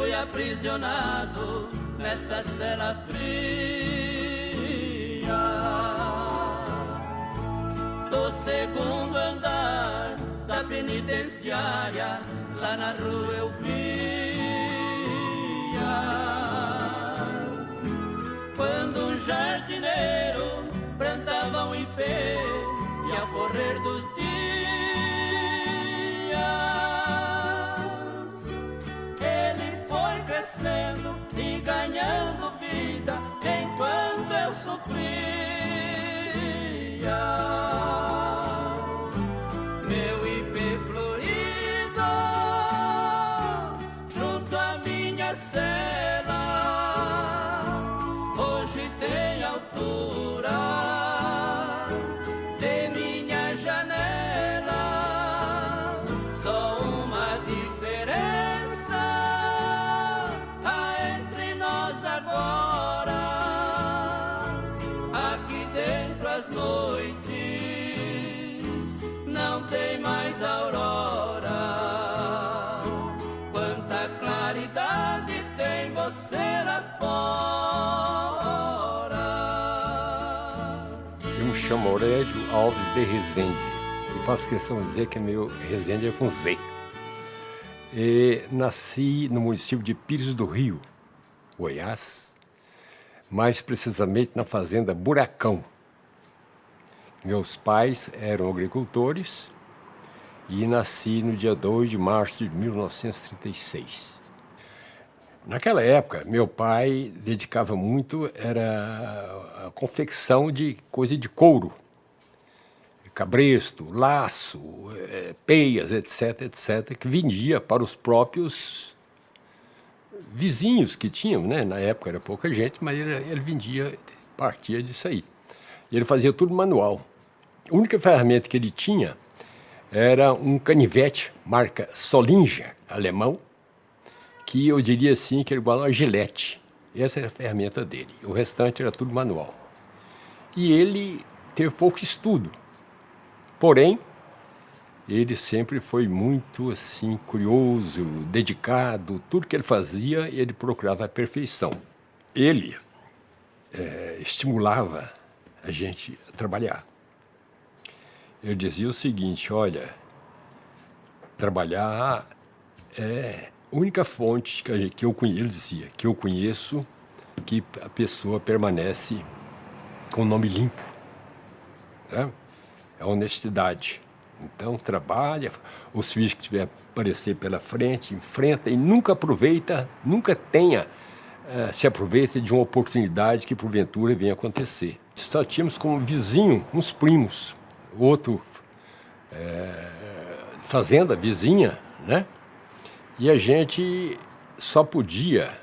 fui aprisionado nesta cela fria do segundo andar da penitenciária. Lá na rua eu via quando um jardineiro plantava um ipê, e ao correr dos dias ele foi crescendo e ganhando vida enquanto eu sofria. Meu ipê florido junto à minha cela hoje tem altura de minha janela. Só uma diferença há entre nós agora. Aqui dentro as noites não tem mais aurora. Quanta claridade tem você lá fora. Eu me chamo Aurélio Alves de Rezende e faço questão de dizer que meu Rezende é com Z. E nasci no município de Pires do Rio, Goiás, mais precisamente na fazenda Buracão. Meus pais eram agricultores e nasci no dia 2 de março de 1936. Naquela época, meu pai dedicava muito era a confecção de coisa de couro, cabresto, laço, peias, etc., etc., que vendia para os próprios vizinhos que tinham, né? Na época era pouca gente, mas ele vendia, partia disso aí. E ele fazia tudo manual. A única ferramenta que ele tinha era um canivete, marca Solinger, alemão, que eu diria assim que era igual a Gillette. Essa era a ferramenta dele. O restante era tudo manual. E ele teve pouco estudo. Porém, ele sempre foi muito assim curioso, dedicado. Tudo que ele fazia, ele procurava a perfeição. Ele estimulava a gente a trabalhar. Ele dizia o seguinte: olha, trabalhar é a única fonte que eu conheço, ele dizia, que eu conheço, que a pessoa permanece com o nome limpo, né? É a honestidade. Então, trabalha, o serviço que tiver aparecer pela frente, enfrenta e nunca aproveita, nunca se aproveita de uma oportunidade que porventura venha acontecer. Só tínhamos como vizinho uns primos, outro fazenda vizinha, né? E a gente só podia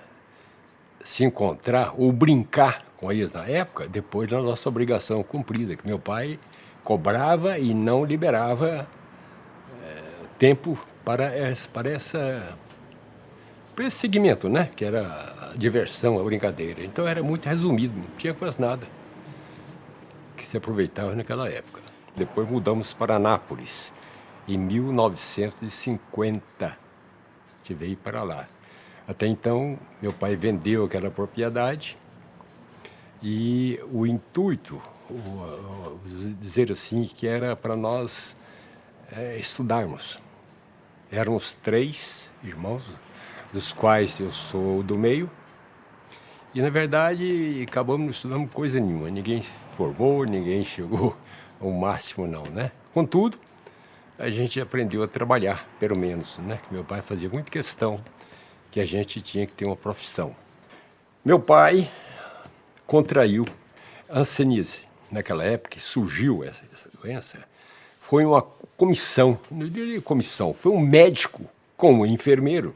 se encontrar ou brincar com eles na época depois da nossa obrigação cumprida, que meu pai cobrava e não liberava tempo para esse segmento, né? Que era a diversão, a brincadeira. Então era muito resumido, não tinha quase nada que se aproveitava naquela época. Depois mudamos para Anápolis, em 1950. A gente veio para lá. Até então, meu pai vendeu aquela propriedade e o intuito, dizer assim, que era para nós estudarmos. Éramos 3 irmãos, dos quais eu sou do meio. E, na verdade, acabamos não estudando coisa nenhuma. Ninguém se formou, ninguém chegou ao máximo, não, né? Contudo, a gente aprendeu a trabalhar, pelo menos, né? Que meu pai fazia muita questão que a gente tinha que ter uma profissão. Meu pai contraiu hanseníase. Naquela época que surgiu essa doença, foi uma comissão, não diria comissão, foi um médico com um enfermeiro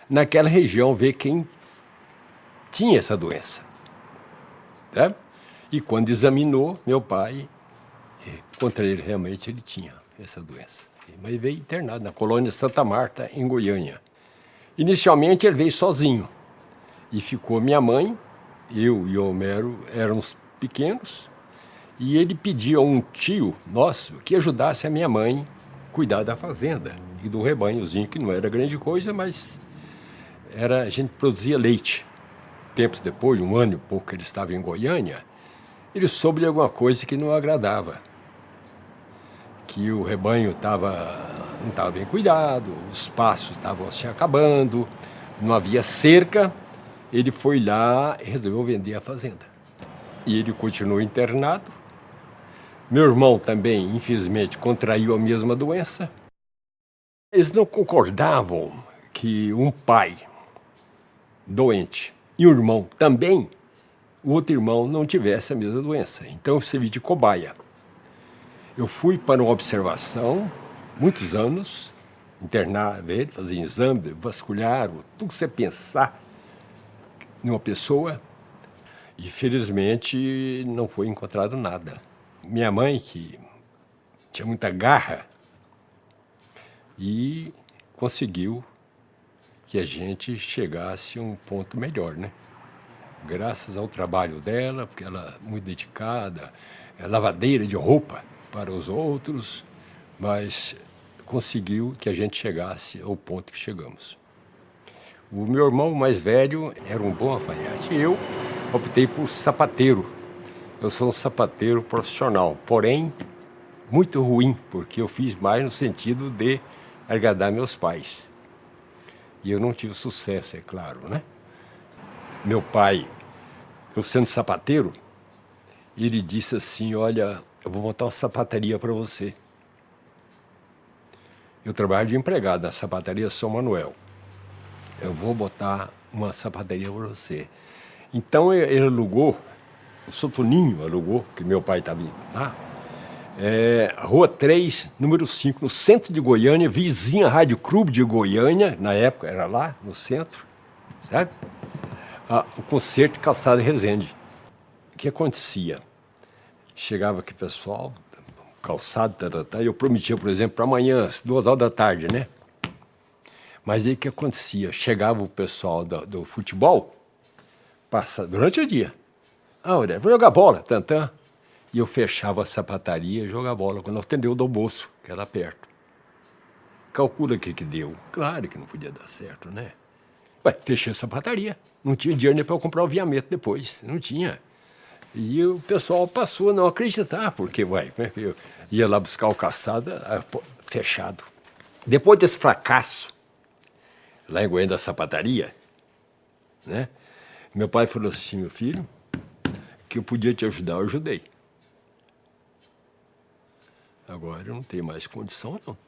naquela região ver quem tinha essa doença. Tá? E quando examinou, meu pai, contra ele, realmente ele tinha essa doença. Mas veio internado na colônia Santa Marta, em Goiânia. Inicialmente ele veio sozinho e ficou minha mãe, eu e o Homero éramos pequenos, e ele pediu a um tio nosso que ajudasse a minha mãe a cuidar da fazenda e do rebanhozinho, que não era grande coisa, mas a gente produzia leite. Tempos depois, um ano e pouco que ele estava em Goiânia, ele soube de alguma coisa que não agradava. Que o rebanho não estava bem cuidado, os pastos estavam se acabando, não havia cerca. Ele foi lá e resolveu vender a fazenda. E ele continuou internado. Meu irmão também, infelizmente, contraiu a mesma doença. Eles não concordavam que um pai doente e um irmão também, o outro irmão não tivesse a mesma doença. Então eu servi de cobaia. Eu fui para uma observação, muitos anos, internar ele, fazer exame vascular, tudo que você pensar numa pessoa, e felizmente não foi encontrado nada. Minha mãe, que tinha muita garra, e conseguiu que a gente chegasse a um ponto melhor, né? Graças ao trabalho dela, porque ela é muito dedicada, é lavadeira de roupa para os outros, mas conseguiu que a gente chegasse ao ponto que chegamos. O meu irmão mais velho era um bom alfaiate e eu optei por sapateiro. Eu sou um sapateiro profissional, porém muito ruim, porque eu fiz mais no sentido de agradar meus pais. E eu não tive sucesso, é claro, né? Meu pai, eu sendo sapateiro, ele disse assim, olha, eu vou montar uma sapataria para você. Eu trabalho de empregado na sapataria São Manuel. Eu vou botar uma sapataria para você. Então ele alugou, o seu Toninho alugou, que meu pai estava lá, Rua 3, número 5, no centro de Goiânia, vizinha Rádio Clube de Goiânia, na época era lá, no centro, sabe? O concerto de Calçada Resende. O que acontecia? Chegava aqui pessoal, calçado, e eu prometia, por exemplo, para amanhã, às 2h da tarde, né? Mas aí o que acontecia? Chegava o pessoal do futebol, passa durante o dia. Olha, vou jogar bola, tantã. E eu fechava a sapataria e jogava bola quando eu atendeu do almoço, que era perto. Calcula o que deu. Claro que não podia dar certo, né? Ué, fechei a sapataria. Não tinha dinheiro nem para eu comprar o aviamento depois. Não tinha. E o pessoal passou a não acreditar, porque, ué, eu ia lá buscar o caçada fechado. Depois desse fracasso, lá em Goiânia da sapataria, né? Meu pai falou assim, meu filho, que eu podia te ajudar, eu ajudei. Agora eu não tenho mais condição, não. O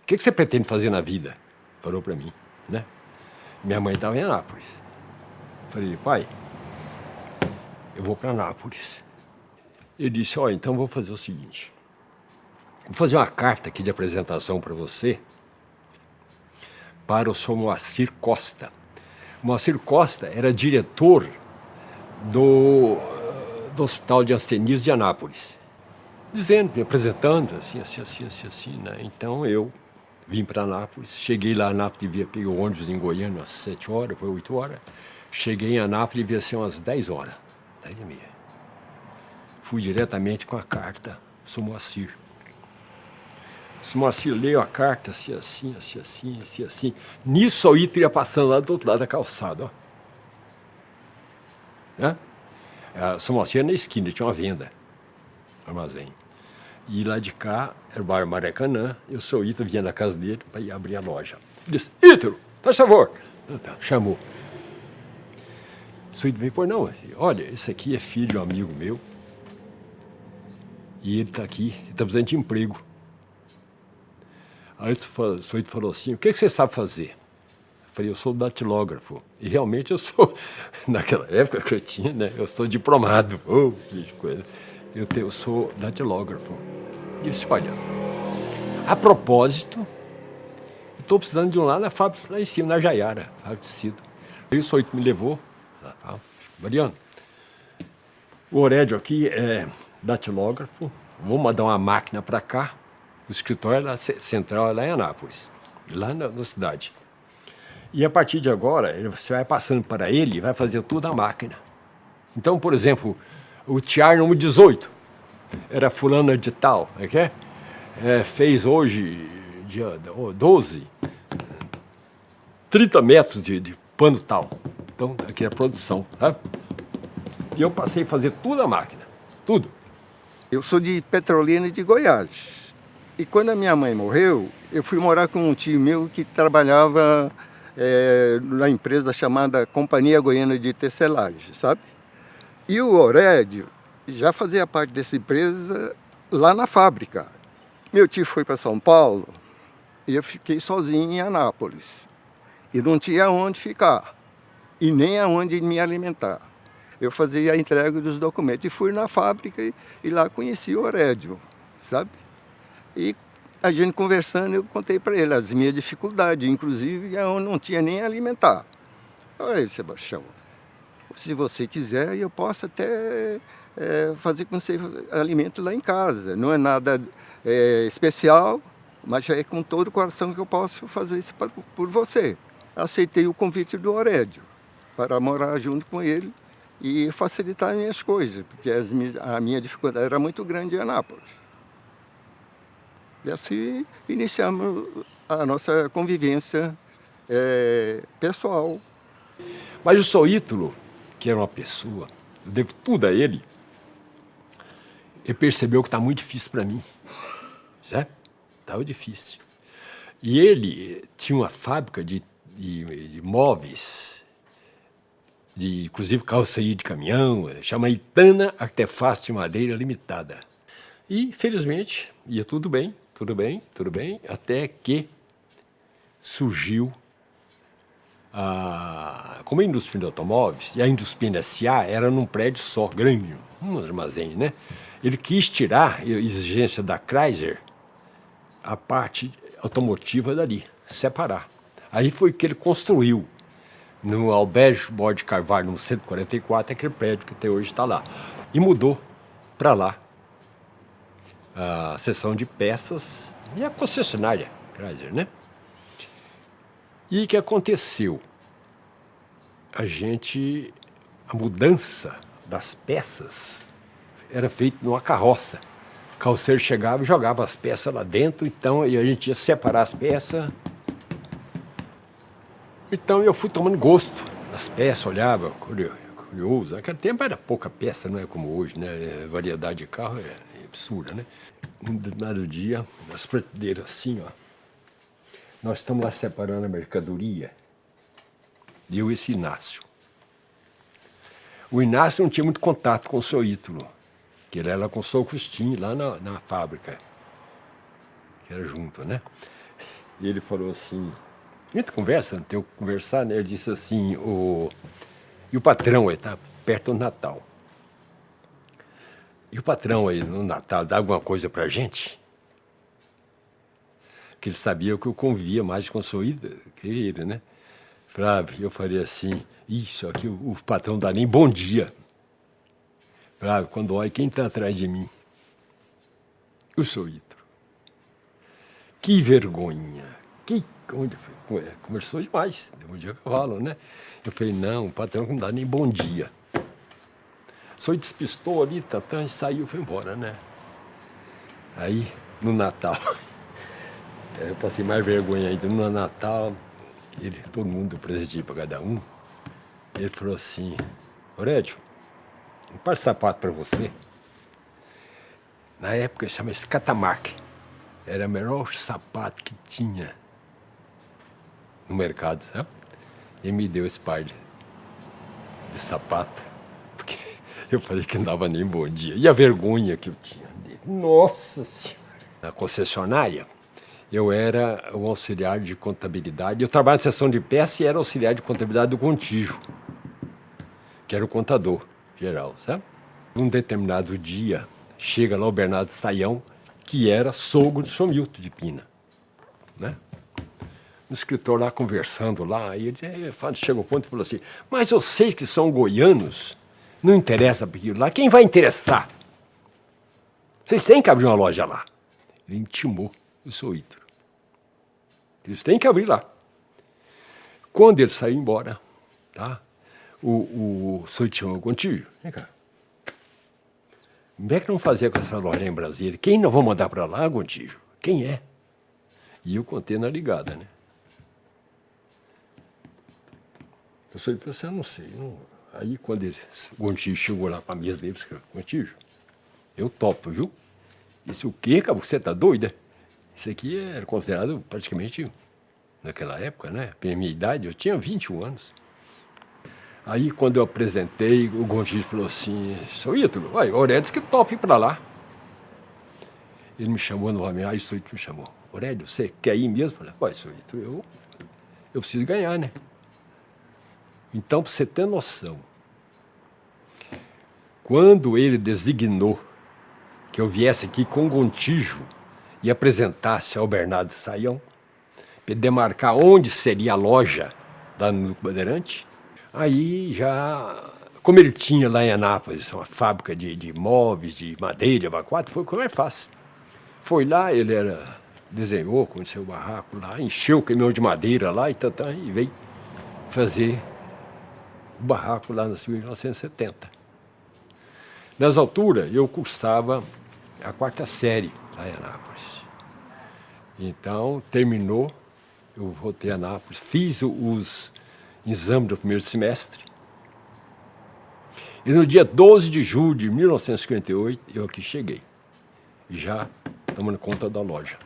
que você pretende fazer na vida? Falou para mim, né? Minha mãe estava em Anápolis. Falei, pai, eu vou para Anápolis. Ele disse, ó, então vou fazer o seguinte. Vou fazer uma carta aqui de apresentação para você, para o senhor Moacir Costa. O Moacir Costa era diretor do Hospital de Ansteníase de Anápolis, dizendo, me apresentando, assim, né? Então eu vim para Anápolis, cheguei lá em Anápolis, peguei o ônibus em Goiânia às 7h, foi 8h, cheguei em Anápolis e devia ser umas 10h, 10h30. Fui diretamente com a carta, sou Moacir. O Moacir leu a carta, assim. Nisso o Ito ia passando lá do outro lado da calçada, ó. Né? O Moacir era na esquina, tinha uma venda, armazém. E lá de cá, era o bairro Maracanã, e o seu Ítalo vinha na casa dele para ir abrir a loja. Ele disse, Ítalo, faz favor. Chamou. O seu Ítalo veio, pô, não, olha, esse aqui é filho de um amigo meu, e ele está aqui, ele está precisando de emprego. Aí o seu Ítalo falou assim, o que você sabe fazer? Eu falei, eu sou datilógrafo. E realmente eu sou, naquela época que eu tinha, né, eu sou diplomado, coisa. Eu sou datilógrafo. E disse, olha, a propósito, estou precisando de um lá na fábrica, lá em cima, na Jaiara, fábrica de tecido. Aí o seu Ítalo me levou, Mariano, o Orédio aqui é datilógrafo, vou mandar uma máquina para cá, o escritório central é lá em Anápolis, lá na cidade. E a partir de agora, você vai passando para ele e vai fazer tudo a máquina. Então, por exemplo, o tiar número 18, era fulana de tal, fez hoje, dia 12, 30 metros de pano tal. Então, aqui é a produção, tá? E eu passei a fazer tudo a máquina, tudo. Eu sou de Petrolina de Goiás. E quando a minha mãe morreu, eu fui morar com um tio meu que trabalhava na empresa chamada Companhia Goiana de Tecelagem, sabe? E o Orédio já fazia parte dessa empresa lá na fábrica. Meu tio foi para São Paulo e eu fiquei sozinho em Anápolis. E não tinha onde ficar e nem aonde me alimentar. Eu fazia a entrega dos documentos e fui na fábrica e lá conheci o Orédio, sabe? E a gente conversando, eu contei para ele as minhas dificuldades, inclusive eu não tinha nem alimentar. Olha, Sebastião, se você quiser, eu posso até fazer com você alimento lá em casa. Não é nada especial, mas já é com todo o coração que eu posso fazer isso por você. Aceitei o convite do Orédio para morar junto com ele e facilitar as minhas coisas, porque a minha dificuldade era muito grande em Anápolis. E assim iniciamos a nossa convivência pessoal. Mas o seu Ítalo, que era uma pessoa, eu devo tudo a ele, ele percebeu que está muito difícil para mim, certo? Estava difícil. E ele tinha uma fábrica de móveis, inclusive carroceria de caminhão, chama Itana Artefatos de Madeira Limitada. E, felizmente, ia tudo bem, até que surgiu como a indústria de automóveis, e a indústria S.A. era num prédio só, grande, um armazém, né? Ele quis tirar a exigência da Chrysler, a parte automotiva dali, separar. Aí foi que ele construiu, no Alberto Borges de Carvalho, no 144, aquele prédio que até hoje está lá. E mudou para lá a seção de peças e a concessionária Chrysler, né? E o que aconteceu? A mudança das peças era feita numa carroça. O carroceiro chegava e jogava as peças lá dentro, então e a gente ia separar as peças. Então eu fui tomando gosto das peças, olhava, curioso. Naquele tempo era pouca peça, não é como hoje, né? A variedade de carro é absurda, né? Um determinado dia, nas prateleiras assim, ó, nós estamos lá separando a mercadoria. Eu e esse Inácio. O Inácio não tinha muito contato com o seu Ítalo, que ele era com o seu Custinho lá na fábrica, que era junto, né? E ele falou assim, a gente conversa, tem que conversar, né? Ele disse assim, e o patrão aí tá perto do Natal. E o patrão aí no Natal dá alguma coisa pra gente? Que ele sabia que eu convivia mais com o seu Ítalo que ele, né? Flávio, eu falei assim, isso aqui o patrão dá nem bom dia. Flávio, quando olha, quem está atrás de mim? O seu Ítalo. Que vergonha. Conversou demais, deu um dia a cavalo, né? Eu falei, não, o patrão não dá nem bom dia. Só despistou ali, tá atrás, saiu e foi embora, né? Aí, no Natal, eu passei mais vergonha ainda. No Natal, todo mundo deu presente para cada um. Ele falou assim, Orédio, um par de sapato para você. Na época, chama-se Catamarca. Era o melhor sapato que tinha no mercado, sabe? Ele me deu esse par de sapato, porque eu falei que não dava nem bom dia. E a vergonha que eu tinha dele. Nossa Senhora! Na concessionária, eu era o auxiliar de contabilidade. Eu trabalhava na seção de peça e era auxiliar de contabilidade do Contígio, que era o contador geral, sabe? Um determinado dia, chega lá o Bernardo Saião, que era sogro de São Milton de Pina, né? No escritor lá conversando lá, e ele chega ao ponto e falou assim, mas vocês que são goianos, não interessa para aquilo lá, quem vai interessar? Vocês têm que abrir uma loja lá. Ele intimou o seu Ítalo. Eles têm que abrir lá. Quando ele saiu embora, tá? O seu Ítalo Contígio, vem cá. Como é que não fazia com essa loja em Brasília? Quem nós vamos mandar para lá, Contígio? Quem é? E eu contei na ligada, né? Eu falei assim, eu não sei. Não. Aí, quando o Gontijo chegou lá para a mesa dele, disse, Gontijo, eu topo, viu? Disse, o quê, cara? Você tá doida? Isso aqui era considerado praticamente, naquela época, né? Pela minha idade, eu tinha 21 anos. Aí, quando eu apresentei, o Gontijo falou assim, seu Ítalo, vai, Aurélio disse que tope para lá. Ele me chamou novamente, aí o seu Ítalo me chamou. Aurélio, você quer ir mesmo? Eu falei, vai, seu Ítalo, eu preciso ganhar, né? Então, para você ter noção, quando ele designou que eu viesse aqui com o Gontijo e apresentasse ao Bernardo Saião, para demarcar onde seria a loja lá no Núcleo Bandeirante, aí já, como ele tinha lá em Anápolis uma fábrica de móveis, de madeira, de abacuado, foi mais fácil. Foi lá, ele desenhou, conheceu o barraco lá, encheu o caminhão de madeira lá e veio fazer o barraco lá em 1970. Nessa altura, eu cursava a 4ª série lá em Anápolis. Então, terminou, eu voltei a Anápolis, fiz os exames do primeiro semestre. E no dia 12 de julho de 1958, eu aqui cheguei. Já tomando conta da loja.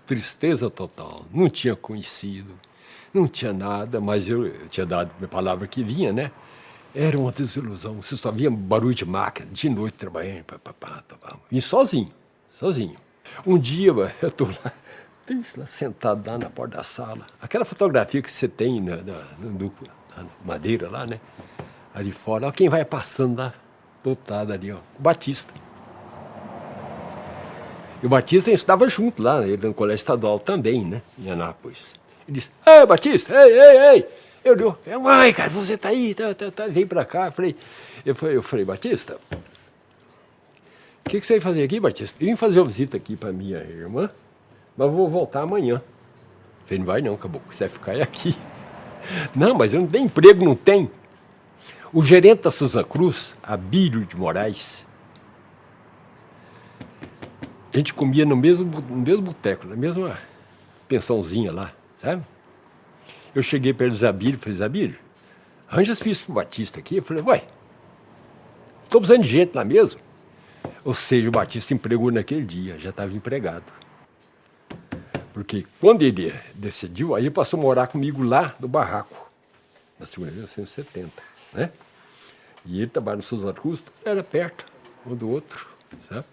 Tristeza total, não tinha conhecido, não tinha nada, mas eu tinha dado minha palavra que vinha, né? Era uma desilusão, você só via barulho de máquina, de noite trabalhando, e sozinho. Um dia eu estou lá, sentado lá na porta da sala, aquela fotografia que você tem na madeira lá, né? Ali fora, olha quem vai passando lá, dotado ali, ó, o Batista. E o Batista estava junto lá, ele no colégio estadual também, né, em Anápolis. Ele disse, ei, Batista, ei. Eu digo, mãe, cara, você tá aí, vem pra cá. Eu falei, Batista, o que você vai fazer aqui, Batista? Eu vim fazer uma visita aqui pra minha irmã, mas vou voltar amanhã. Eu falei, não vai não, caboclo, você vai ficar aqui. Não, mas eu não tenho emprego, não tem. O gerente da Souza Cruz, Abílio de Moraes, a gente comia no mesmo boteco, na mesma pensãozinha lá, sabe? Eu cheguei perto do Zabílio e falei, Zabílio, arranja as fichas pro Batista aqui. Eu falei, ué, estou precisando de gente lá mesmo. Ou seja, o Batista empregou naquele dia, já estava empregado. Porque quando ele decidiu, aí ele passou a morar comigo lá no barraco, na segunda vez, 1970, né? E ele trabalhava no Souza Cruz, era perto um do outro, sabe?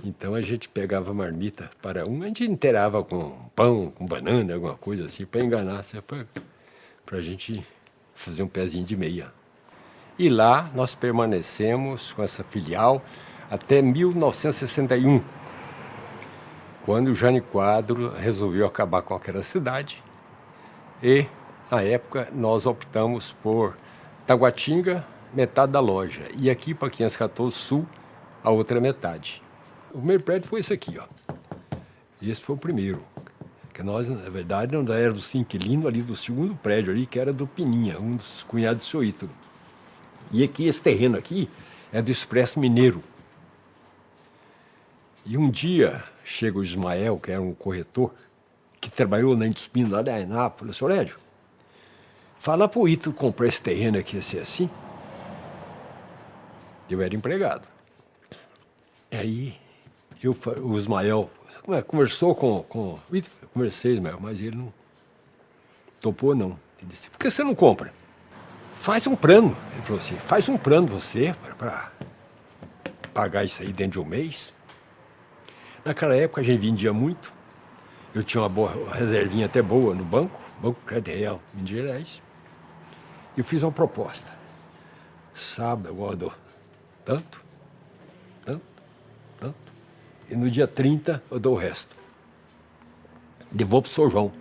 Então a gente pegava marmita para um, a gente inteirava com pão, com banana, alguma coisa assim, para enganar, para a gente fazer um pezinho de meia. E lá nós permanecemos com essa filial até 1961, quando o Jânio Quadro resolveu acabar com aquela cidade. E, na época, nós optamos por Taguatinga, metade da loja, e aqui para 514 Sul, a outra metade. O primeiro prédio foi esse aqui, ó. Esse foi o primeiro. Que nós, na verdade, não éramos inquilinos ali do segundo prédio ali, que era do Pininha, um dos cunhados do seu Ítalo. E aqui, esse terreno aqui, é do Expresso Mineiro. E um dia, chega o Ismael, que era um corretor, que trabalhou na Indospina lá da Anápolis, falou, Aurélio, fala pro Ítalo comprar esse terreno aqui, assim. Eu era empregado. Aí, o Ismael conversou com o Ítalo, conversei, Ismael, mas ele não topou, não. Ele disse, por que você não compra? Faz um plano. Ele falou assim, faz um plano você para pagar isso aí dentro de um mês. Naquela época a gente vendia muito. Eu tinha uma boa reservinha até boa no banco, Banco Crédito Real, Minas Gerais. E eu fiz uma proposta. Sábado eu dou tanto. E no dia 30 eu dou o resto. Devolvo para o Sr. João.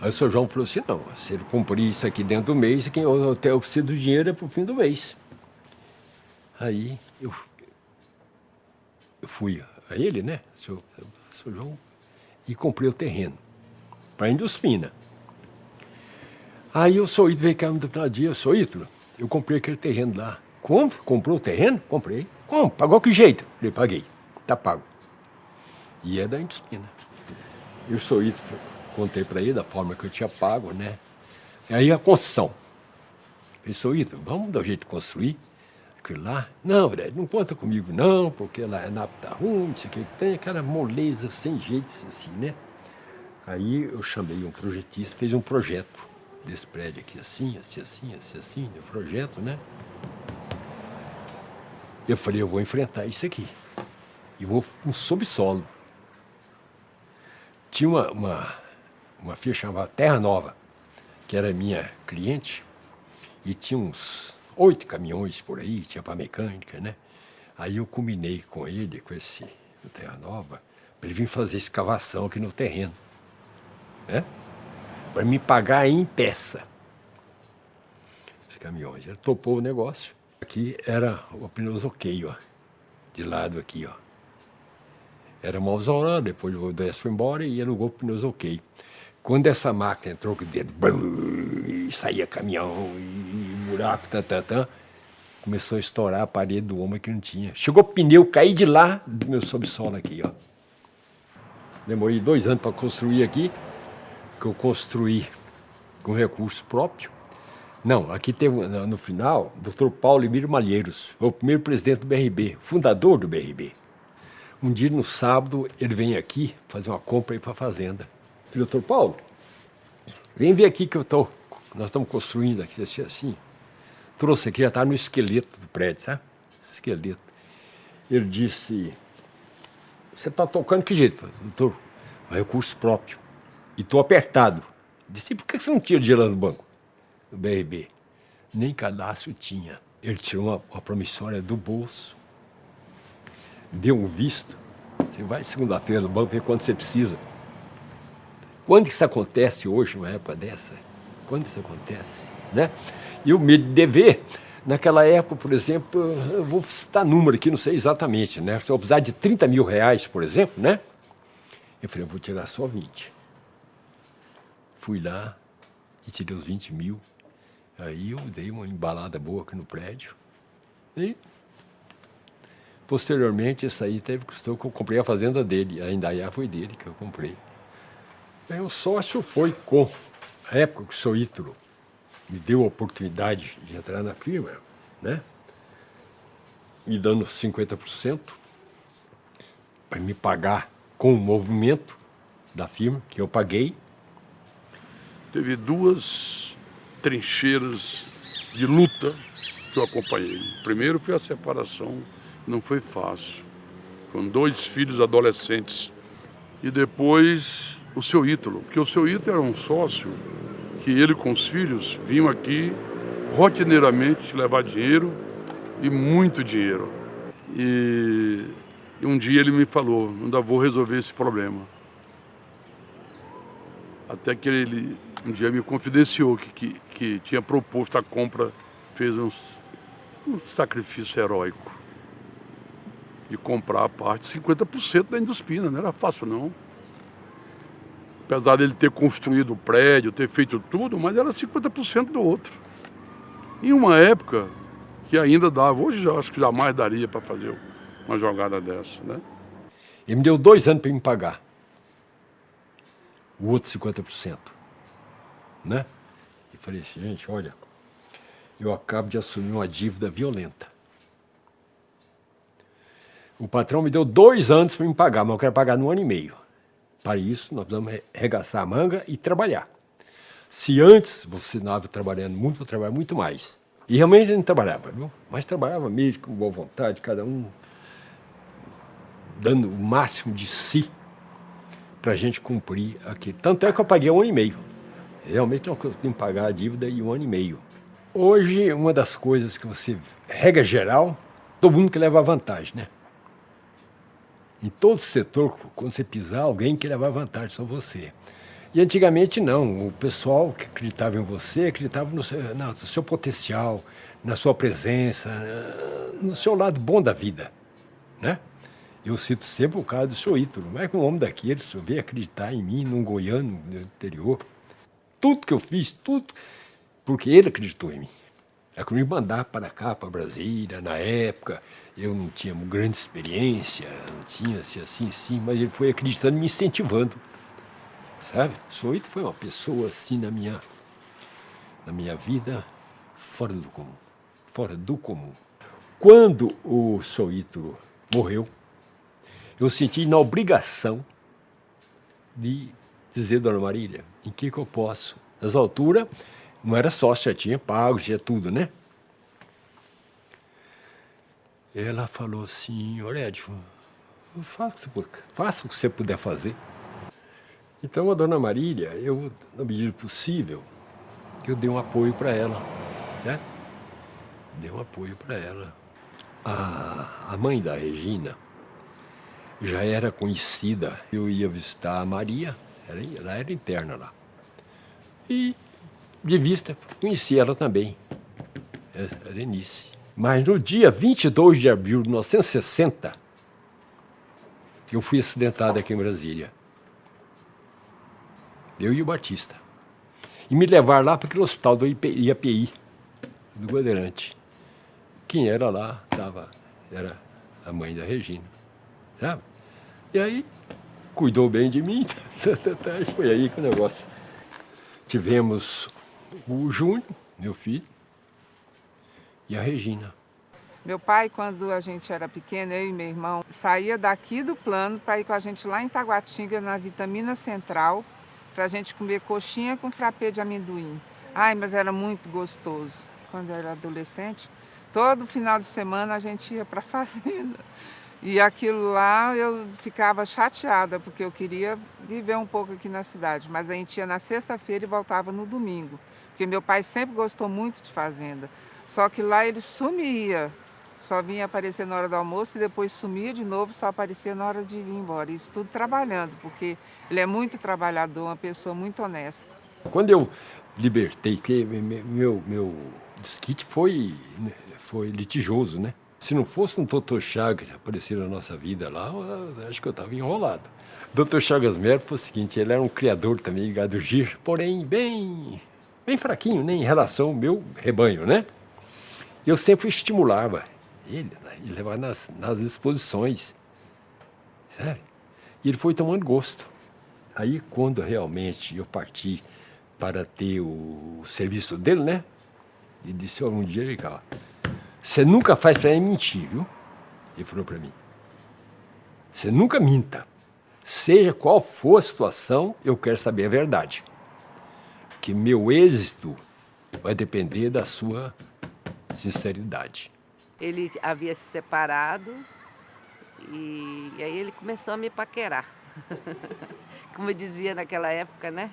Aí o Sr. João falou assim, não, se ele cumprir isso aqui dentro do mês, quem eu preciso do dinheiro é para o fim do mês. Aí eu fui a ele, né, Sr. João, e comprei o terreno para a Indospina. Aí o Sr. Ítalo veio cá no final do dia, Sr. Ítalo, eu comprei aquele terreno lá. Como? Comprou o terreno? Comprei. Como? Pagou que jeito? Falei, paguei. Tá pago. E é da Indospina. E o Sr. Ítalo, contei para ele da forma que eu tinha pago, né? Aí a construção. Pensou, vamos dar um jeito de construir aquilo lá. Não, Fred, não conta comigo não, porque lá é tá ruim, não sei o que tem, aquela moleza sem jeito, assim, né? Aí eu chamei um projetista, fez um projeto desse prédio aqui, assim, no projeto, né? Eu falei, eu vou enfrentar isso aqui. E vou um subsolo. Tinha uma firma chamada Terra Nova, que era minha cliente, e tinha uns 8 caminhões por aí, tinha para mecânica, né? Aí eu combinei com ele, com esse Terra Nova, para ele vir fazer escavação aqui no terreno, né? Para me pagar em peça. Os caminhões. Ele topou o negócio. Aqui era o pneus ok, ó. De lado aqui, ó. Era Mausorã, depois o Décio foi embora e alugou pneus ok. Quando essa máquina entrou com o dedo, e saía caminhão, e buraco, começou a estourar a parede do homem que não tinha. Chegou o pneu, caí de lá do meu subsolo aqui, ó. Demorei 2 anos para construir aqui, que eu construí com recurso próprio. Não, aqui teve, no final, o Dr. Paulo Emílio Malheiros, foi o primeiro presidente do BRB, fundador do BRB. Um dia, no sábado, ele vem aqui fazer uma compra aí para a fazenda. Falei, doutor Paulo, vem ver aqui que nós estamos construindo aqui, assim. Trouxe aqui, já está no esqueleto do prédio, sabe? Esqueleto. Ele disse, você está tocando que jeito? Falei, doutor, é recurso próprio. E estou apertado. Disse, por que você não tira dinheiro lá no banco? Do BRB? Nem cadastro tinha. Ele tirou uma promissória do bolso. Deu um visto, você vai segunda-feira no banco ver quanto você precisa. Quando que isso acontece hoje, numa época dessa? Quando isso acontece, né? E o medo de dever, naquela época, por exemplo, eu vou citar número aqui, não sei exatamente, né? Se eu precisar de 30 mil reais, por exemplo, né? Eu falei, eu vou tirar só 20. Fui lá e tirei os 20 mil. Aí eu dei uma embalada boa aqui no prédio. E posteriormente, isso aí custou que eu comprei a fazenda dele. A Indaiá foi dele que eu comprei. Aí o sócio foi com a época que o seu Ítalo me deu a oportunidade de entrar na firma, né? Me dando 50% para me pagar com o movimento da firma, que eu paguei. Teve 2 trincheiras de luta que eu acompanhei. Primeiro foi a separação. Não foi fácil, com 2 filhos adolescentes. E depois o seu Ítalo, porque o seu Ítalo era um sócio que ele com os filhos vinham aqui rotineiramente levar dinheiro e muito dinheiro. E um dia ele me falou, ainda vou resolver esse problema. Até que ele um dia me confidenciou que tinha proposto a compra, fez um sacrifício heróico. De comprar a parte, 50% da Induspina, não era fácil não. Apesar dele ter construído o prédio, ter feito tudo, mas era 50% do outro. Em uma época que ainda dava, hoje eu acho que jamais daria para fazer uma jogada dessa, né? Ele me deu 2 anos para me pagar. O outro 50%. Né? E falei assim, gente, olha, eu acabo de assumir uma dívida violenta. O patrão me deu 2 anos para me pagar, mas eu quero pagar no 1 ano e meio. Para isso, nós precisamos arregaçar a manga e trabalhar. Se antes você não estava trabalhando muito, vou trabalhar muito mais. E realmente a gente trabalhava, viu? Mas trabalhava mesmo com boa vontade, cada um dando o máximo de si para a gente cumprir aqui. Tanto é que eu paguei 1 ano e meio. Realmente eu tenho que pagar a dívida em 1 ano e meio. Hoje, uma das coisas que você, regra geral, todo mundo que leva vantagem, né? Em todo setor, quando você pisar, alguém que levar vantagem, só você. E antigamente não, o pessoal que acreditava em você, acreditava no seu potencial, na sua presença, no seu lado bom da vida, né? Eu cito sempre o caso do seu Ítalo, mas que um homem daquele, se veio acreditar em mim, num goiano no interior. Tudo que eu fiz, tudo, porque ele acreditou em mim. É que me mandar para cá, para Brasília, na época, eu não tinha grande experiência, não tinha assim, mas ele foi acreditando e me incentivando, sabe? O seu Ítalo foi uma pessoa assim na minha vida fora do comum. Fora do comum. Quando o Sr. Ítalo morreu, eu senti na obrigação de dizer, dona Marília, em que eu posso? Nessa altura, não era sócio, já tinha pago, tinha tudo, né? Ela falou assim, Orédio, faça o que você puder fazer. Então, a dona Marília, eu, na medida possível, eu dei um apoio para ela, certo? Dei um apoio para ela. A mãe da Regina já era conhecida. Eu ia visitar a Maria, ela era interna lá. E, de vista, conheci ela também, a Lenice. Mas no dia 22 de abril de 1960, eu fui acidentado aqui em Brasília. Eu e o Batista. E me levaram lá para aquele hospital do IAPI, do Bandeirante. Quem era lá era a mãe da Regina, sabe? E aí, cuidou bem de mim, foi aí que o negócio. Tivemos o Júnior, meu filho, e a Regina. Meu pai, quando a gente era pequeno, eu e meu irmão, saía daqui do plano para ir com a gente lá em Taguatinga, na Vitamina Central, para a gente comer coxinha com frappé de amendoim. Ai, mas era muito gostoso. Quando eu era adolescente, todo final de semana a gente ia para a fazenda. E aquilo lá eu ficava chateada, porque eu queria viver um pouco aqui na cidade. Mas a gente ia na sexta-feira e voltava no domingo. Porque meu pai sempre gostou muito de fazenda. Só que lá ele sumia. Só vinha aparecer na hora do almoço e depois sumia de novo, só aparecia na hora de vir embora. Isso tudo trabalhando, porque ele é muito trabalhador, uma pessoa muito honesta. Quando eu libertei, porque meu desquite foi litigioso, né? Se não fosse um Dr. Chagas aparecer na nossa vida lá, eu acho que eu estava enrolado. O Dr. Chagas Melo foi o seguinte, ele era um criador também de gado gir, porém bem fraquinho, né, em relação ao meu rebanho, né? Eu sempre estimulava ele, né, e levava nas exposições, sabe? E ele foi tomando gosto. Aí, quando realmente eu parti para ter o serviço dele, né? Ele disse, um dia, vem cá, você nunca faz para mim mentir, viu? Ele falou para mim, você nunca minta. Seja qual for a situação, eu quero saber a verdade. Que meu êxito vai depender da sua sinceridade. Ele havia se separado e aí ele começou a me paquerar. Como dizia naquela época, né?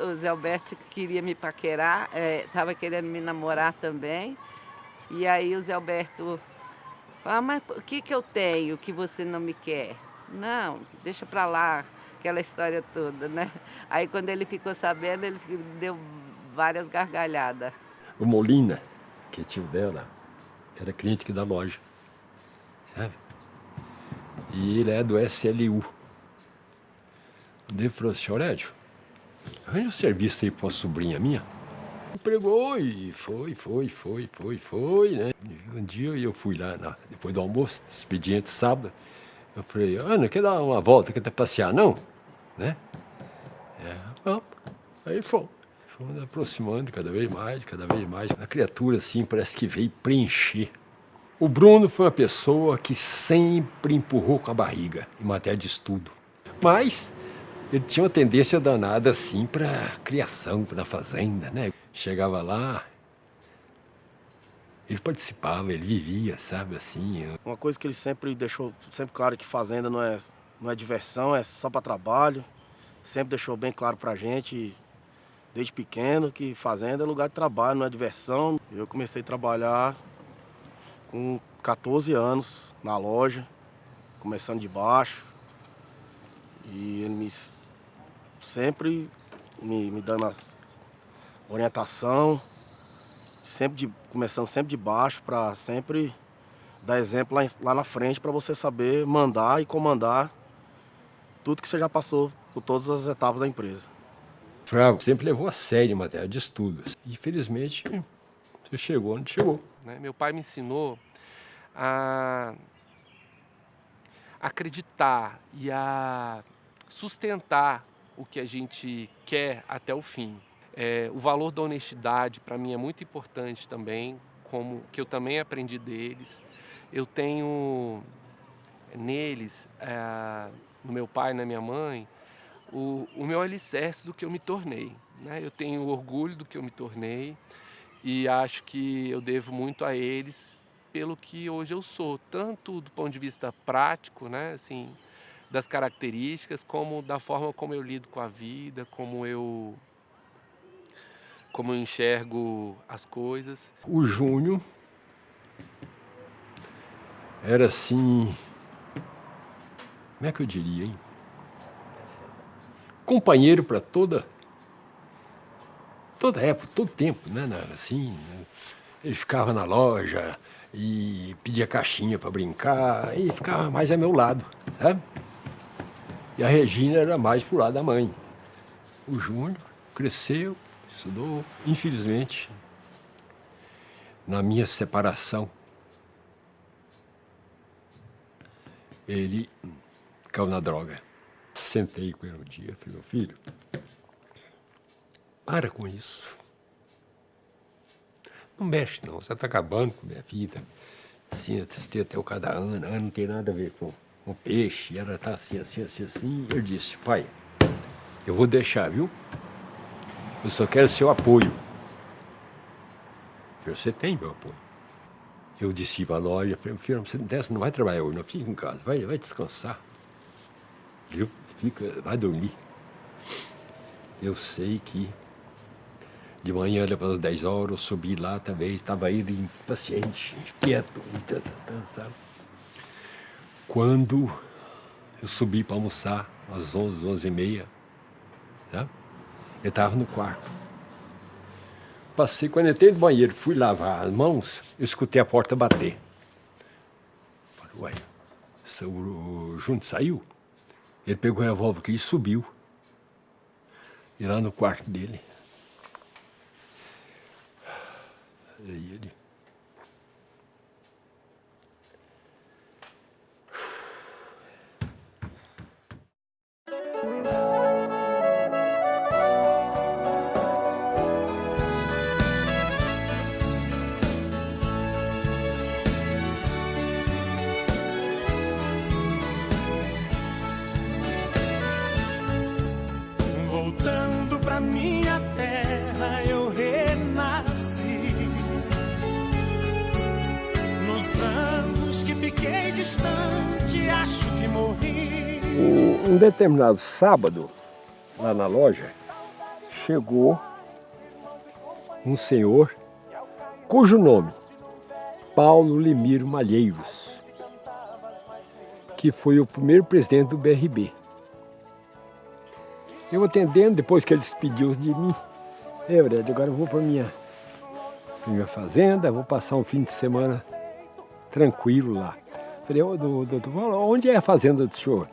O Zé Alberto queria me paquerar, estava querendo me namorar também. E aí o Zé Alberto falava, mas o que eu tenho que você não me quer? Não, deixa pra lá, aquela história toda, né? Aí quando ele ficou sabendo, ele deu várias gargalhadas. O Molina, que é tio dela, era cliente aqui da loja, sabe? E ele é do SLU. Ele falou assim, Orédio, arranja um serviço aí para uma sobrinha minha. Pregou e foi, né? Um dia eu fui lá, depois do almoço, expediente sábado, eu falei, Ana, quer dar uma volta, quer passear, não? Né? Vamos. Aí fomos aproximando cada vez mais. A criatura, assim, parece que veio preencher. O Bruno foi uma pessoa que sempre empurrou com a barriga em matéria de estudo. Mas ele tinha uma tendência danada, assim, para criação, para fazenda, né? Chegava lá, ele participava, ele vivia, sabe, assim. Uma coisa que ele sempre deixou claro que fazenda não é diversão, é só para trabalho. Sempre deixou bem claro pra gente, desde pequeno, que fazenda é lugar de trabalho, não é diversão. Eu comecei a trabalhar com 14 anos na loja, começando de baixo. E ele sempre me dando as orientação, começando sempre de baixo, para sempre dar exemplo lá na frente, para você saber mandar e comandar tudo que você já passou por todas as etapas da empresa. Fravo sempre levou a sério a matéria de estudos. Infelizmente, você chegou onde chegou. Meu pai me ensinou a acreditar e a sustentar o que a gente quer até o fim. O valor da honestidade, para mim, é muito importante também, como que eu também aprendi deles. Eu tenho neles, no meu pai e na minha mãe, o meu alicerce do que eu me tornei, né? Eu tenho orgulho do que eu me tornei e acho que eu devo muito a eles pelo que hoje eu sou, tanto do ponto de vista prático, né? Assim, das características, como da forma como eu lido com a vida, como eu enxergo as coisas. O Júnior era assim, como é que eu diria, hein? Companheiro para toda época, todo tempo, né? Assim, ele ficava na loja e pedia caixinha para brincar e ficava mais ao meu lado, sabe? E a Regina era mais pro lado da mãe. O Júnior cresceu, estudou, infelizmente, na minha separação, ele caiu na droga. Sentei com ele um dia e falei, meu filho, para com isso. Não mexe não, você está acabando com a minha vida. Assim, até o cada ano não tem nada a ver com peixe, ela está assim. Ele disse, pai, eu vou deixar, viu? Eu só quero seu apoio. Eu falei, você tem meu apoio. Eu desci para a loja, falei, filho, você não vai trabalhar hoje, não, fica em casa, vai descansar. Viu? Vai dormir. Eu sei que de manhã, pelas 10 horas, eu subi lá, talvez estava ele impaciente, quieto, sabe? Quando eu subi para almoçar, às 11, 11h30, sabe? Eu estava no quarto. Passei, quando entrei no banheiro, fui lavar as mãos, eu escutei a porta bater. Falei, ué, o Júnior saiu? Ele pegou o revólver aqui e subiu. E lá no quarto dele. Aí ele... Voltando pra minha terra, eu renasci. Nos anos que fiquei distante, acho que morri. Um determinado sábado, lá na loja, chegou um senhor cujo nome, Paulo Lemiro Malheiros, que foi o primeiro presidente do BRB. Eu atendendo, depois que ele despediu de mim, Fred, agora eu vou para minha fazenda, vou passar um fim de semana tranquilo lá. Falei, doutor Paulo, onde é a fazenda do senhor?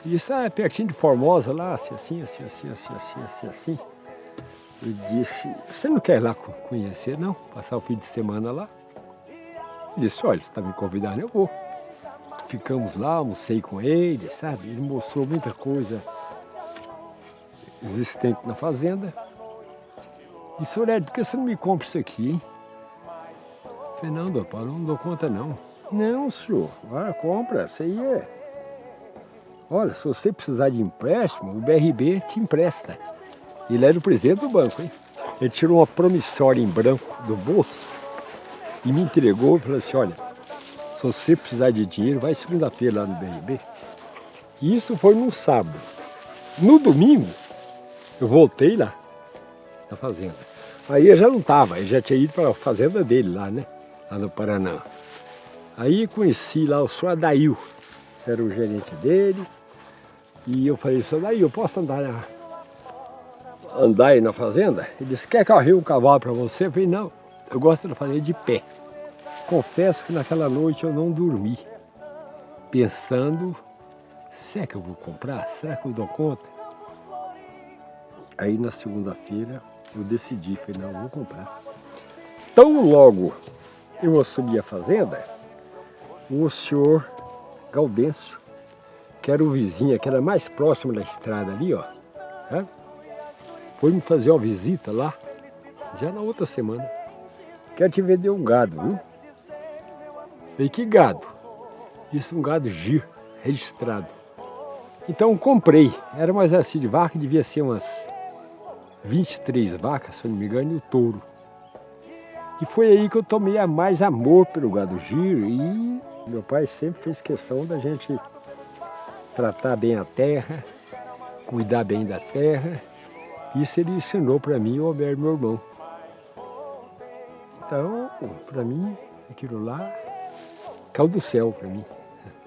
Ele disse, é pertinho de Formosa, lá, assim. Ele disse, você não quer ir lá conhecer, não? Passar o fim de semana lá? Ele disse, olha, você está me convidando, eu vou. Ficamos lá, almocei com ele, sabe? Ele mostrou muita coisa existente na fazenda. Disse, Ed, por que você não me compra isso aqui, hein? Eu falei, não, doutor Paulo, não dou conta, não. Não, senhor, vai, compra, isso aí é... Olha, se você precisar de empréstimo, o BRB te empresta. Ele era o presidente do banco, hein? Ele tirou uma promissória em branco do bolso e me entregou e falou assim, olha, se você precisar de dinheiro, vai segunda-feira lá no BRB. E isso foi num sábado. No domingo, eu voltei lá, na fazenda. Aí eu já não estava, eu já tinha ido para a fazenda dele lá, né? Lá no Paraná. Aí conheci lá o senhor Adail, que era o gerente dele. E eu falei, senhor Adail, eu posso andar aí na fazenda? Ele disse, quer que eu arreie um cavalo para você? Eu falei, não, eu gosto de fazer de pé. Confesso que naquela noite eu não dormi, pensando, será que eu vou comprar? Será que eu dou conta? Aí na segunda-feira eu decidi, falei, não, eu vou comprar. Tão logo eu assumi a fazenda, o senhor Gaudêncio, que era o vizinho, que era mais próximo da estrada ali, ó, né? foi me fazer uma visita lá, já na outra semana. Quero te vender um gado, viu? Falei, que gado? Isso, um gado gir, registrado. Então comprei, era mais assim de vaca, devia ser umas 23 vacas, se eu não me engano, e o touro. E foi aí que eu tomei mais amor pelo gado gir, e meu pai sempre fez questão da gente tratar bem a terra, cuidar bem da terra. Isso ele ensinou para mim e o Alberto, meu irmão. Então, para mim, aquilo lá caiu do céu para mim.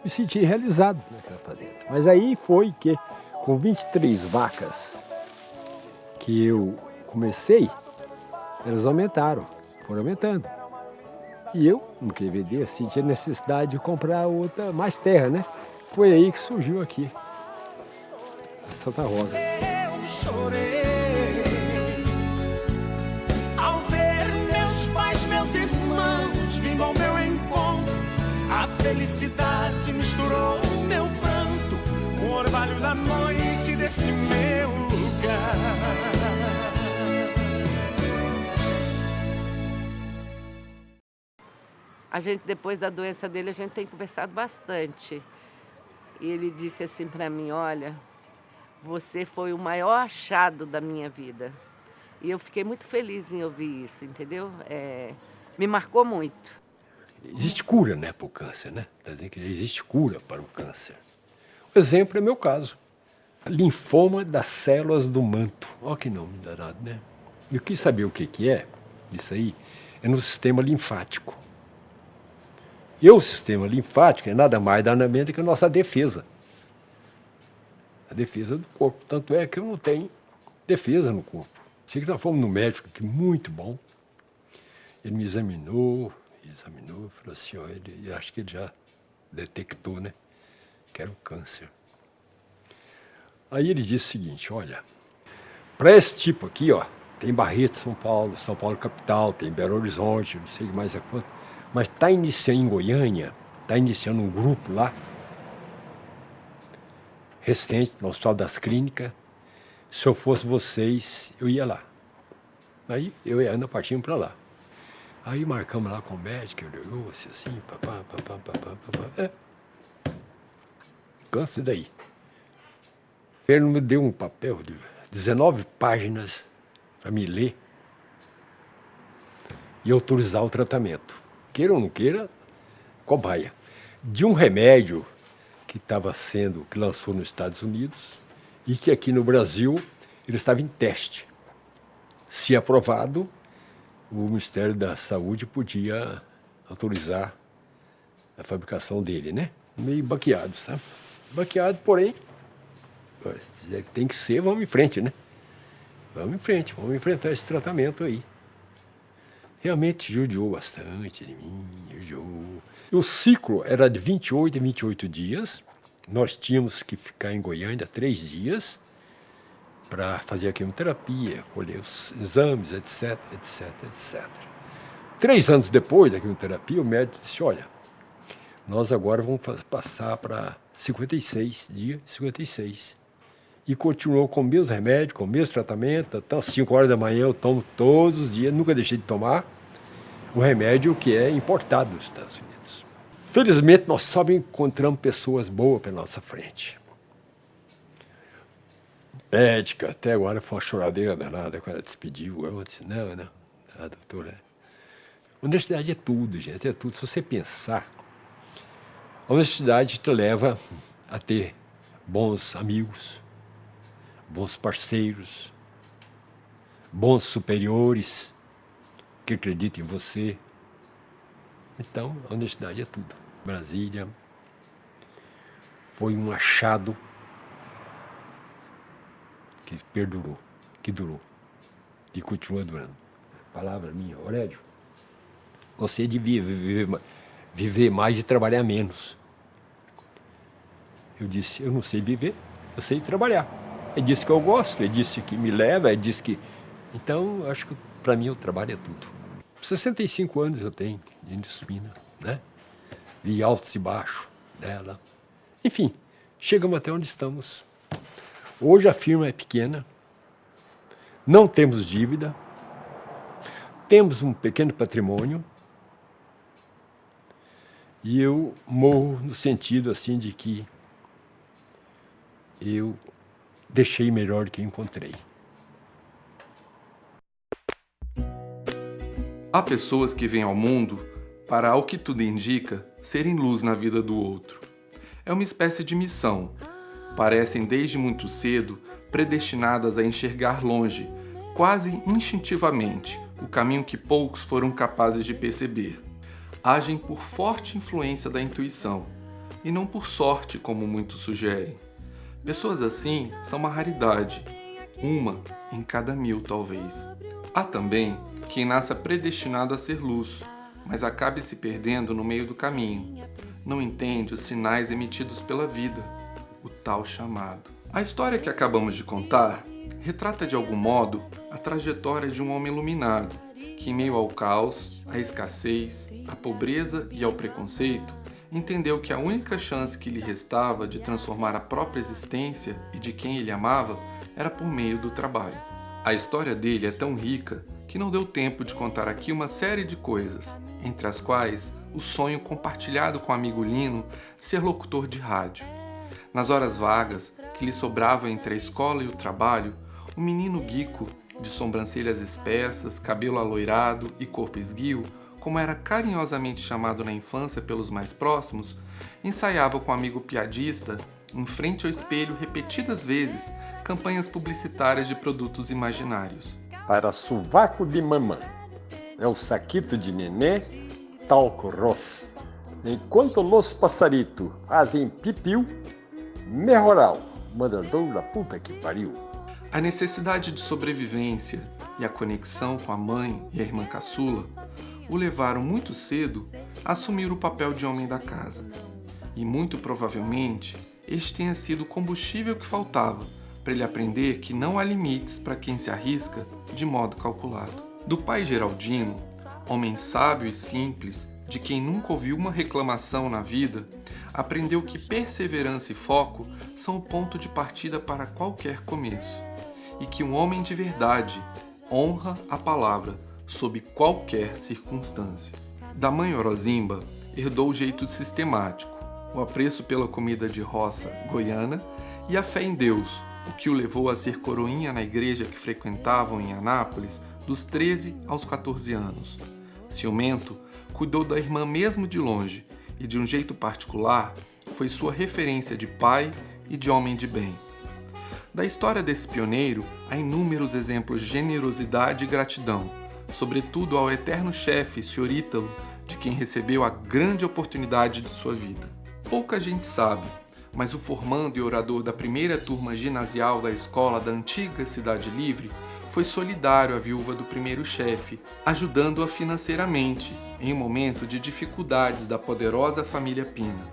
Me senti realizado naquela fazenda. Mas aí foi que, com 23 vacas que eu comecei, elas aumentaram, foram aumentando. E eu, não queria vender, senti a necessidade de comprar outra, mais terra, né? Foi aí que surgiu aqui, Santa Rosa. Eu chorei ao ver meus pais, meus irmãos vindo ao meu encontro. A felicidade misturou meu pranto com o orvalho da noite desse meu lugar. A gente, depois da doença dele, a gente tem conversado bastante. E ele disse assim para mim, olha, você foi o maior achado da minha vida. E eu fiquei muito feliz em ouvir isso, entendeu? Me marcou muito. Existe cura, né, para o câncer, né? Está dizendo que existe cura para o câncer. O exemplo é meu caso. Linfoma das células do manto. Olha que nome danado, né? Eu quis saber o que é isso aí. É no sistema linfático. E o sistema linfático é nada mais nada menos que a nossa defesa. A defesa do corpo. Tanto é que eu não tenho defesa no corpo. Sei que nós fomos no médico, que muito bom. Ele me examinou, falou assim, ó, eu acho que ele já detectou, né, que era o câncer. Aí ele disse o seguinte, olha, para esse tipo aqui, ó, tem Barreto, São Paulo capital, tem Belo Horizonte, não sei mais a quanto, mas está iniciando em Goiânia, está iniciando um grupo lá, recente, no Hospital das Clínicas. Se eu fosse vocês, eu ia lá. Aí eu e a Ana partimos para lá. Aí marcamos lá com o médico, ele olhou assim, papá. Câncer daí. Ele me deu um papel de 19 páginas para me ler e autorizar o tratamento. Queira ou não queira, cobaia. De um remédio que lançou nos Estados Unidos e que aqui no Brasil ele estava em teste. Se aprovado, o Ministério da Saúde podia autorizar a fabricação dele, né? Meio baqueado, sabe? Baqueado, porém, tem que ser, vamos em frente, né? Vamos em frente, vamos enfrentar esse tratamento aí. Realmente judiou bastante de mim, judiou. O ciclo era de 28 a 28 dias. Nós tínhamos que ficar em Goiânia 3 dias para fazer a quimioterapia, colher os exames, etc. 3 anos depois da quimioterapia, o médico disse, olha, nós agora vamos passar para 56 dias, 56. E continuou com o mesmo remédio, com o mesmo tratamento, até às 5 horas da manhã eu tomo todos os dias, nunca deixei de tomar o remédio que é importado dos Estados Unidos. Felizmente, nós só encontramos pessoas boas pela nossa frente. Médica, até agora foi uma choradeira danada quando ela despediu. Eu disse, não, a doutora. Honestidade é tudo, gente, é tudo. Se você pensar, a honestidade te leva a ter bons amigos, bons parceiros, bons superiores que acreditam em você. Então, a honestidade é tudo. Brasília foi um achado que perdurou, que durou e continua durando. Palavra minha, Aurélio, você devia viver mais e trabalhar menos. Eu disse, eu não sei viver, eu sei trabalhar. Ele disse que eu gosto, ele disse que me leva, ele disse que... Então, acho que para mim o trabalho é tudo. 65 anos eu tenho de indisciplina, né? Vi altos e baixos dela. Enfim, chegamos até onde estamos. Hoje a firma é pequena, não temos dívida, temos um pequeno patrimônio e eu morro no sentido assim de que eu deixei melhor do que encontrei. Há pessoas que vêm ao mundo para, ao que tudo indica, serem luz na vida do outro. É uma espécie de missão. Parecem desde muito cedo predestinadas a enxergar longe, quase instintivamente, o caminho que poucos foram capazes de perceber. Agem por forte influência da intuição, e não por sorte, como muitos sugerem. Pessoas assim são uma raridade, uma em cada 1000 talvez. Há também quem nasça predestinado a ser luz, mas acabe se perdendo no meio do caminho. Não entende os sinais emitidos pela vida, o tal chamado. A história que acabamos de contar retrata de algum modo a trajetória de um homem iluminado, que em meio ao caos, à escassez, à pobreza e ao preconceito, entendeu que a única chance que lhe restava de transformar a própria existência e de quem ele amava era por meio do trabalho. A história dele é tão rica que não deu tempo de contar aqui uma série de coisas, entre as quais o sonho compartilhado com o amigo Lino de ser locutor de rádio. Nas horas vagas que lhe sobravam entre a escola e o trabalho, o menino Guico, de sobrancelhas espessas, cabelo aloirado e corpo esguio, como era carinhosamente chamado na infância pelos mais próximos, ensaiava com o amigo piadista, em frente ao espelho repetidas vezes, campanhas publicitárias de produtos imaginários. Para sovaco de mamã, é o saquito de nenê, talco rosa. Enquanto los passarito fazem pipiu, melhoral, mandador da puta que pariu. A necessidade de sobrevivência e a conexão com a mãe e a irmã caçula o levaram muito cedo a assumir o papel de homem da casa. E muito provavelmente este tenha sido o combustível que faltava para ele aprender que não há limites para quem se arrisca de modo calculado. Do pai Geraldino, homem sábio e simples, de quem nunca ouviu uma reclamação na vida, aprendeu que perseverança e foco são o ponto de partida para qualquer começo, e que um homem de verdade honra a palavra sob qualquer circunstância. Da mãe Orozimba, herdou o jeito sistemático, o apreço pela comida de roça goiana e a fé em Deus, o que o levou a ser coroinha na igreja que frequentavam em Anápolis dos 13 aos 14 anos. Ciumento, cuidou da irmã mesmo de longe e, de um jeito particular, foi sua referência de pai e de homem de bem. Da história desse pioneiro, há inúmeros exemplos de generosidade e gratidão, sobretudo ao eterno chefe, Sr. Ítalo, de quem recebeu a grande oportunidade de sua vida. Pouca gente sabe, mas o formando e orador da primeira turma ginasial da escola da antiga Cidade Livre foi solidário à viúva do primeiro chefe, ajudando-a financeiramente em um momento de dificuldades da poderosa família Pina.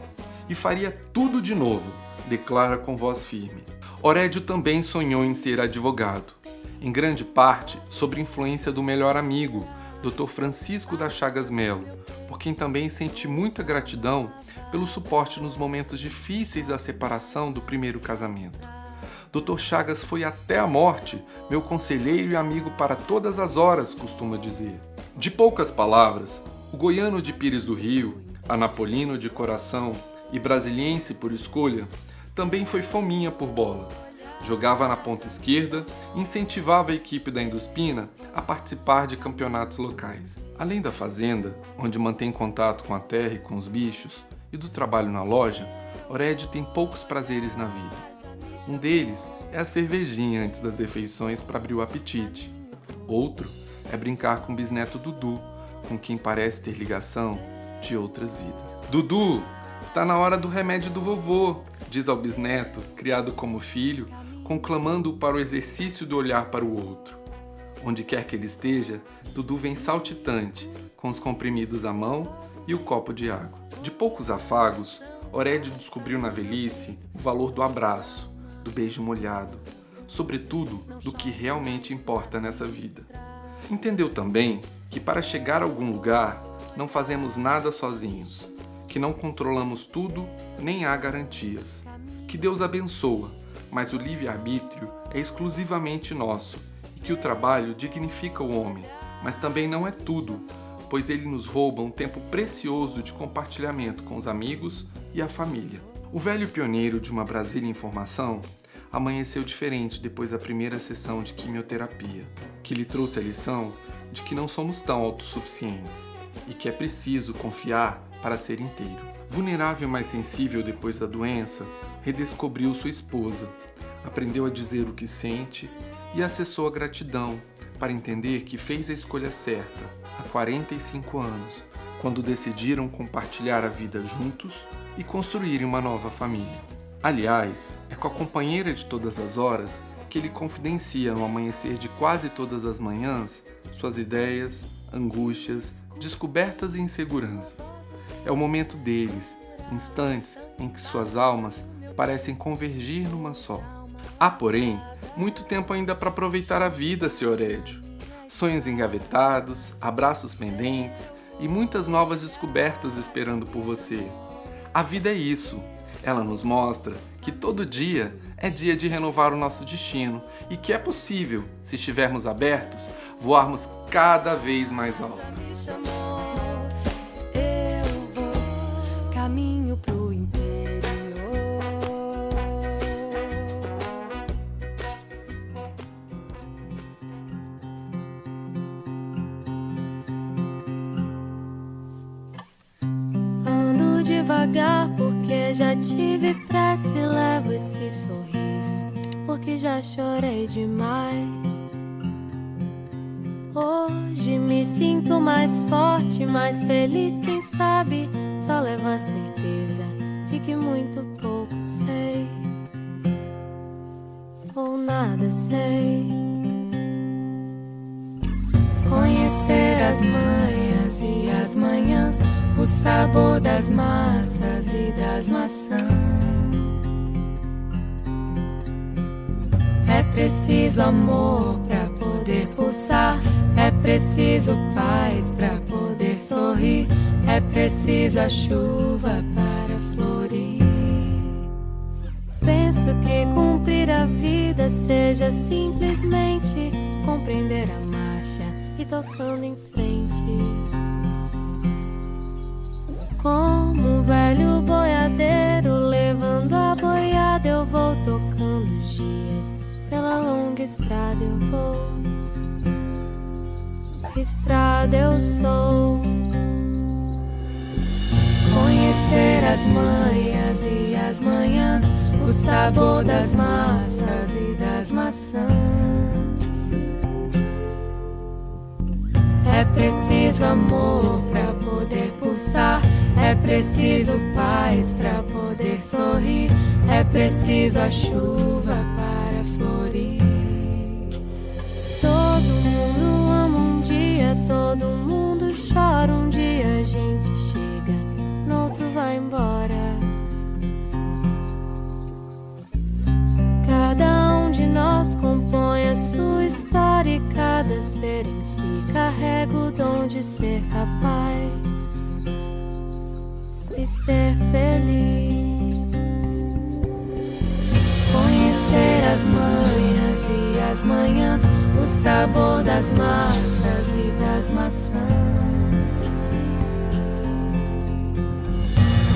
E faria tudo de novo, declara com voz firme. Orédio também sonhou em ser advogado, em grande parte sob influência do melhor amigo, Dr. Francisco da Chagas Melo, por quem também senti muita gratidão pelo suporte nos momentos difíceis da separação do primeiro casamento. Dr. Chagas foi até a morte meu conselheiro e amigo para todas as horas, costuma dizer. De poucas palavras, o goiano de Pires do Rio, anapolino de coração e brasiliense por escolha, também foi fominha por bola. Jogava na ponta esquerda e incentivava a equipe da Induspina a participar de campeonatos locais. Além da fazenda, onde mantém contato com a terra e com os bichos, e do trabalho na loja, Orédio tem poucos prazeres na vida. Um deles é a cervejinha antes das refeições para abrir o apetite. Outro é brincar com o bisneto Dudu, com quem parece ter ligação de outras vidas. Dudu, tá na hora do remédio do vovô, diz ao bisneto, criado como filho, conclamando-o para o exercício do olhar para o outro. Onde quer que ele esteja, Dudu vem saltitante, com os comprimidos à mão e o copo de água. De poucos afagos, Orédio descobriu na velhice o valor do abraço, do beijo molhado, sobretudo do que realmente importa nessa vida. Entendeu também que para chegar a algum lugar não fazemos nada sozinhos, que não controlamos tudo nem há garantias, que Deus abençoa, mas o livre-arbítrio é exclusivamente nosso e que o trabalho dignifica o homem, mas também não é tudo, pois ele nos rouba um tempo precioso de compartilhamento com os amigos e a família. O velho pioneiro de uma Brasília em formação amanheceu diferente depois da primeira sessão de quimioterapia, que lhe trouxe a lição de que não somos tão autossuficientes e que é preciso confiar para ser inteiro. Vulnerável, mas sensível depois da doença, redescobriu sua esposa, aprendeu a dizer o que sente e acessou a gratidão para entender que fez a escolha certa há 45 anos, quando decidiram compartilhar a vida juntos e construírem uma nova família. Aliás, é com a companheira de todas as horas que ele confidencia no amanhecer de quase todas as manhãs suas ideias, angústias, descobertas e inseguranças. É o momento deles, instantes em que suas almas parecem convergir numa só. Há, porém, muito tempo ainda para aproveitar a vida, Sr. Édio. Sonhos engavetados, abraços pendentes e muitas novas descobertas esperando por você. A vida é isso. Ela nos mostra que todo dia é dia de renovar o nosso destino e que é possível, se estivermos abertos, voarmos cada vez mais alto. Eu vou caminho pro interior. Ando devagar porque já tive pressa e levo esse sorriso porque já chorei demais. Hoje me sinto mais forte, mais feliz, quem sabe só levo a certeza de que muito pouco sei ou nada sei. Conhecer as manhas e as manhãs, o sabor das massas e das maçãs. É preciso amor pra poder pulsar, é preciso paz pra poder sorrir, é preciso a chuva para florir. Penso que cumprir a vida seja simplesmente compreender a marcha e tocando em frente. Como um velho boiadeiro levando a boiada, eu vou tocando os dias. Pela longa estrada eu vou, estrada eu sou. Conhecer as manhas e as manhãs, o sabor das massas e das maçãs. É preciso amor pra poder pulsar, é preciso paz pra poder sorrir, é preciso a chuva para florir. Todo mundo ama um dia, todo mundo chora um dia, a gente chega, no outro vai embora. Cada um de nós compõe a sua história e cada ser em si carrega o dom de ser capaz e ser feliz. Conhecer as manhas e as manhãs, o sabor das massas e das maçãs.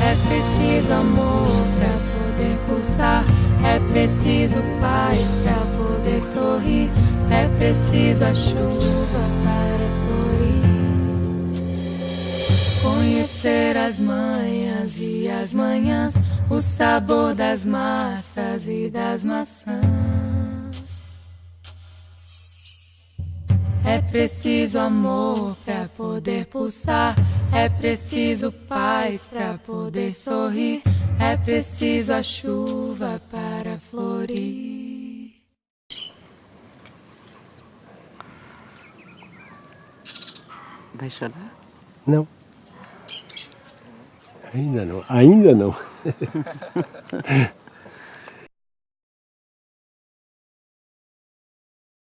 É preciso amor pra poder pulsar, é preciso paz pra poder sorrir, é preciso a chuva para florir. Conhecer as manhas e as manhãs, o sabor das massas e das maçãs. É preciso amor pra poder pulsar, é preciso paz pra poder sorrir, é preciso a chuva para florir. Vai chorar? Não. Ainda não.